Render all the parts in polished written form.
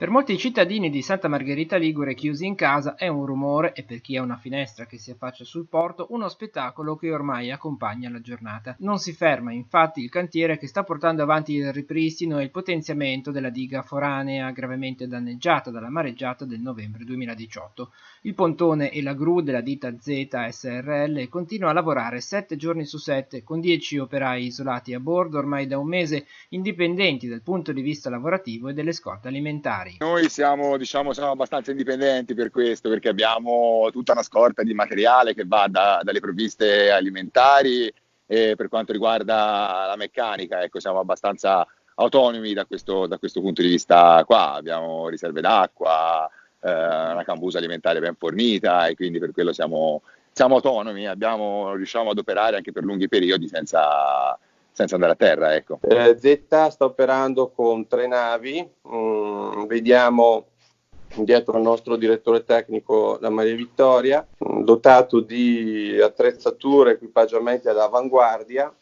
Per molti cittadini di Santa Margherita Ligure chiusi in casa è un rumore e per chi ha una finestra che si affaccia sul porto uno spettacolo che ormai accompagna la giornata. Non si ferma infatti il cantiere che sta portando avanti il ripristino e il potenziamento della diga foranea gravemente danneggiata dalla mareggiata del novembre 2018. Il pontone e la gru della ditta Z SRL continua a lavorare 7 giorni su 7 con 10 operai isolati a bordo ormai da un mese, indipendenti dal punto di vista lavorativo e delle scorte alimentari. Noi siamo abbastanza indipendenti per questo, perché abbiamo tutta una scorta di materiale che va dalle provviste alimentari e per quanto riguarda la meccanica, ecco, siamo abbastanza autonomi da questo punto di vista qua. Abbiamo riserve d'acqua, una cambusa alimentare ben fornita e quindi per quello siamo autonomi, riusciamo ad operare anche per lunghi periodi senza andare a terra, ecco. Z sta operando con 3 navi, vediamo dietro al nostro direttore tecnico la Maria Vittoria, dotato di attrezzature e equipaggiamenti all'avanguardia,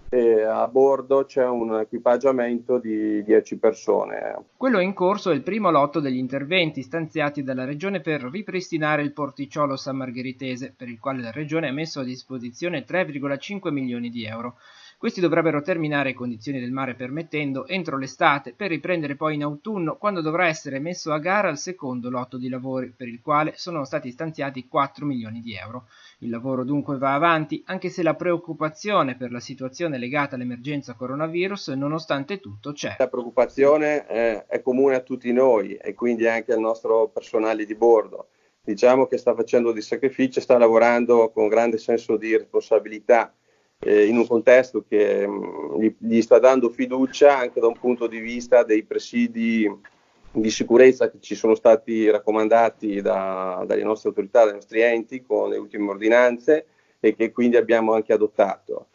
e a bordo c'è un equipaggiamento di 10 persone. Quello in corso è il primo lotto degli interventi stanziati dalla Regione per ripristinare il porticciolo sammargheritese, per il quale la Regione ha messo a disposizione 3,5 milioni di euro. Questi dovrebbero terminare, condizioni del mare permettendo, entro l'estate, per riprendere poi in autunno, quando dovrà essere messo a gara il secondo lotto di lavori, per il quale sono stati stanziati 4 milioni di euro. Il lavoro dunque va avanti, anche se la preoccupazione per la situazione legata all'emergenza coronavirus, nonostante tutto, c'è. La preoccupazione è comune a tutti noi e quindi anche al nostro personale di bordo. Diciamo che sta facendo dei sacrifici, sta lavorando con grande senso di responsabilità in un contesto che gli sta dando fiducia anche da un punto di vista dei presidi di sicurezza che ci sono stati raccomandati dalle nostre autorità, dai nostri enti con le ultime ordinanze e che quindi abbiamo anche adottato.